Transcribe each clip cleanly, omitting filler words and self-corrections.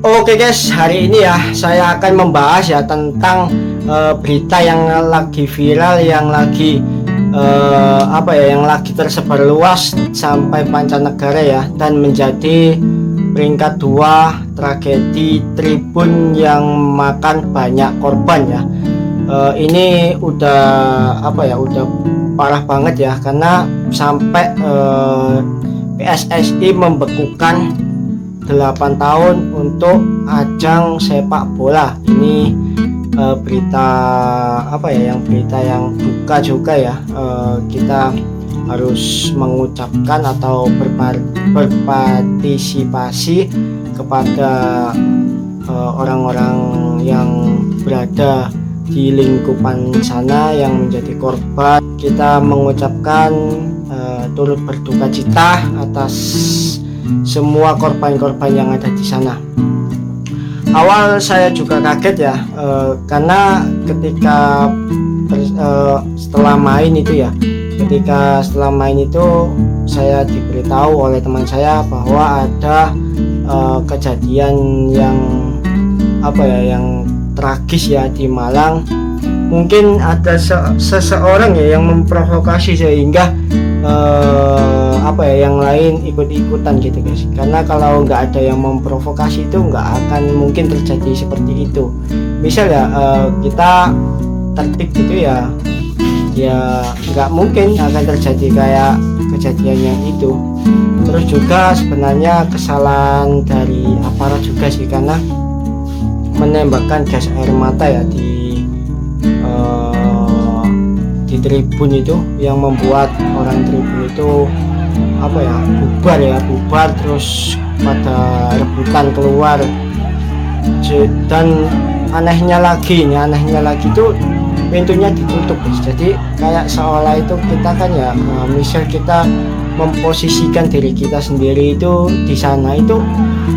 Oke guys, hari ini ya saya akan membahas ya tentang berita yang lagi viral, yang lagi yang lagi tersebar luas sampai pancanegara ya, dan menjadi peringkat 2 tragedi Tribun yang makan banyak korban ya. Ini udah parah banget ya, karena sampai PSSI membekukan 8 tahun untuk ajang sepak bola. Ini berita yang duka juga ya. Kita harus mengucapkan atau berpartisipasi kepada orang-orang yang berada di lingkupan sana yang menjadi korban. Kita mengucapkan turut berduka cita atas semua korban-korban yang ada di sana. Awal saya juga kaget ya, karena ketika setelah main itu saya diberitahu oleh teman saya bahwa ada kejadian yang yang tragis ya di Malang. Mungkin ada seseorang ya yang memprovokasi sehingga yang lain ikut-ikutan gitu guys. Karena kalau nggak ada yang memprovokasi itu nggak akan mungkin terjadi seperti itu. Misal ya kita tertib gitu ya nggak mungkin akan terjadi kayak kejadian yang itu. Terus juga sebenarnya kesalahan dari aparat juga sih, karena menembakkan gas air mata ya di tribun itu, yang membuat orang tribun itu bubar terus pada rebutan keluar. Dan anehnya lagi itu pintunya ditutup guys. Jadi kayak seolah itu kita kan ya, misal kita memposisikan diri kita sendiri itu di sana, itu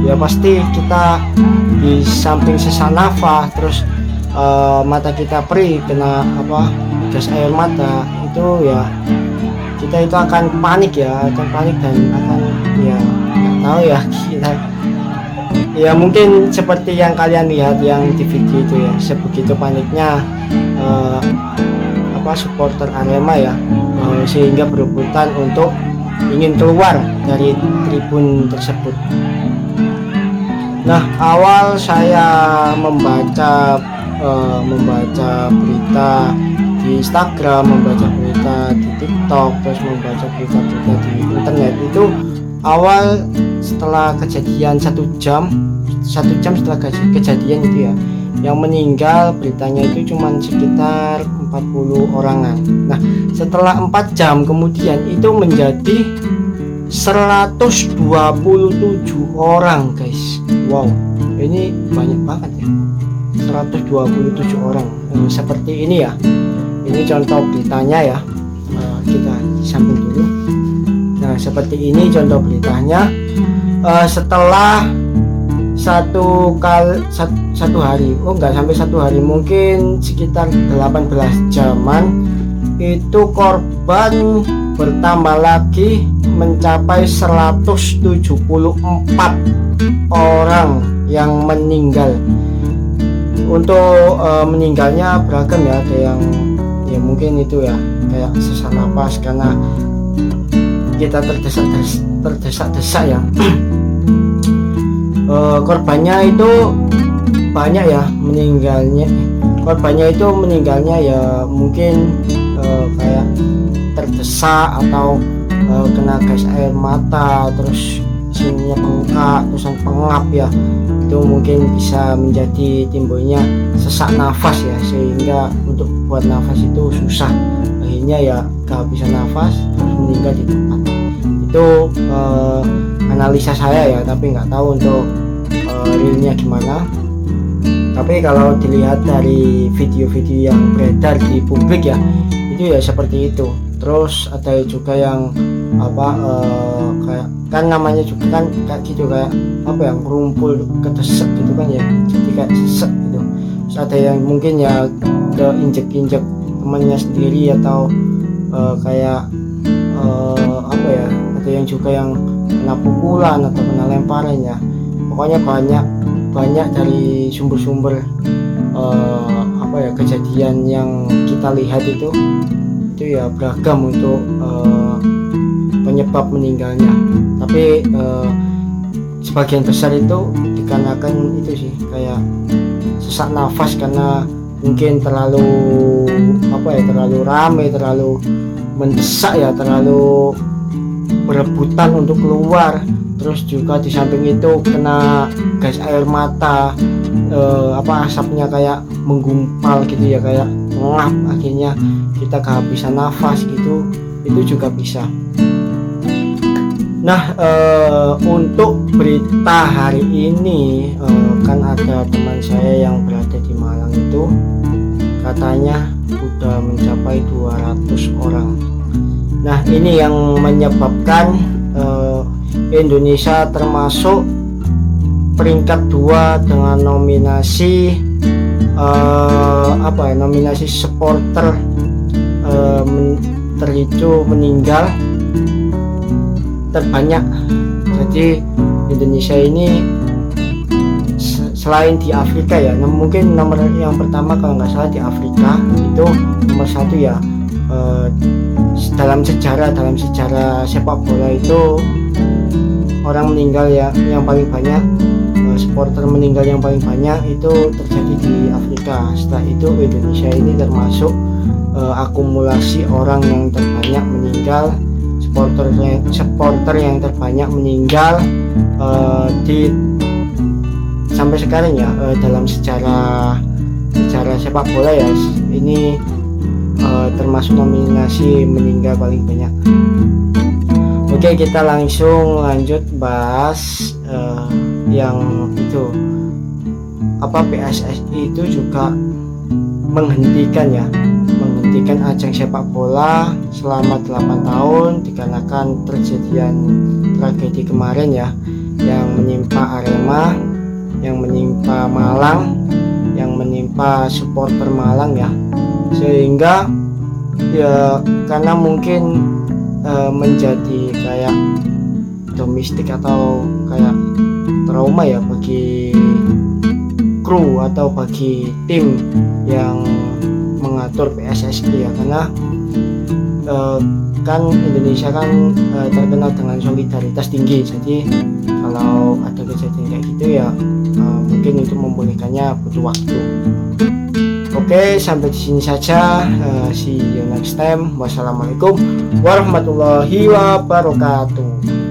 ya pasti kita di samping sesak nafas, terus mata kita perih kena gas air mata, itu ya kita itu akan panik dan akan ya nggak tahu ya, kita ya mungkin seperti yang kalian lihat yang di video itu ya, sebegitu paniknya supporter Arema ya, sehingga berebutan untuk ingin keluar dari tribun tersebut. Nah, awal saya membaca berita di Instagram, membaca berita di TikTok, terus membaca berita-berita di internet itu, awal setelah kejadian satu jam setelah kejadian itu ya, yang meninggal beritanya itu cuma sekitar 40 orangan. Nah, setelah 4 jam kemudian itu menjadi 127 orang guys. Wow, ini banyak banget ya, 127 orang. Seperti ini ya, ini contoh beritanya ya. Kita samping dulu. Nah, seperti ini contoh beritanya. Setelah satu hari, nggak sampai 1 hari, mungkin sekitar 18 jaman, itu korban bertambah lagi mencapai 174 orang yang meninggal. Untuk meninggalnya beragam ya, ada yang ya mungkin itu ya kayak sesak napas karena kita terdesak-desak ya. Korbannya itu banyak ya meninggalnya ya mungkin kayak terdesak atau kena gas air mata, terus sininya bengkak, terusan pengap ya, itu mungkin bisa menjadi timbulnya sesak nafas ya, sehingga untuk buat nafas itu susah, akhirnya ya kehabisan nafas terus meninggal di tempat. Itu analisa saya ya, tapi nggak tahu untuk realnya gimana. Tapi kalau dilihat dari video-video yang beredar di publik ya, itu ya seperti itu. Terus ada juga yang kayak kan namanya juga kan kayak gitu, kayak ngumpul kedesek gitu kan ya, jadi kayak sesek gitu. Terus ada yang mungkin ya ke injek temannya sendiri, atau ada yang juga yang kena pukulan atau kena lemparan ya. Pokoknya banyak banyak dari sumber-sumber kejadian yang kita lihat itu ya beragam untuk penyebab meninggalnya, tapi sebagian besar itu dikarenakan itu sih kayak sesak nafas karena mungkin terlalu terlalu ramai, terlalu mendesak ya, terlalu berebutan untuk keluar. Terus juga di samping itu kena gas air mata, asapnya kayak menggumpal gitu ya, kayak ngap, akhirnya kita kehabisan nafas gitu, itu juga bisa. Nah, untuk berita hari ini kan ada teman saya yang berada di Malang itu katanya udah mencapai 200 orang. Nah, ini yang menyebabkan Indonesia termasuk peringkat 2 dengan nominasi nominasi supporter terhitung meninggal terbanyak. Jadi Indonesia ini selain di Afrika ya, mungkin nomor yang pertama kalau nggak salah di Afrika itu nomor 1 ya. Dalam sejarah sepak bola itu orang meninggal ya yang paling banyak, supporter meninggal yang paling banyak itu terjadi di Afrika. Setelah itu Indonesia ini termasuk akumulasi orang yang terbanyak meninggal, supporter yang terbanyak meninggal sampai sekarang ya, dalam sejarah sepak bola ya, ini termasuk nominasi meninggal paling banyak. Oke, kita langsung lanjut bahas yang itu PSSI itu juga menghentikan ajang sepak bola selama 8 tahun dikarenakan tragedi kemarin ya, yang menimpa Arema, yang menimpa Malang, yang menimpa supporter Malang ya, sehingga ya karena mungkin menjadi kayak domestik atau kayak trauma ya bagi kru atau bagi tim yang mengatur PSSI ya, karena kan Indonesia kan terkenal dengan solidaritas tinggi. Jadi kalau ada kejadian kayak gitu ya mungkin itu memulihkannya butuh waktu. Oke, sampai di sini saja. See you next time. Wassalamualaikum warahmatullahi wabarakatuh.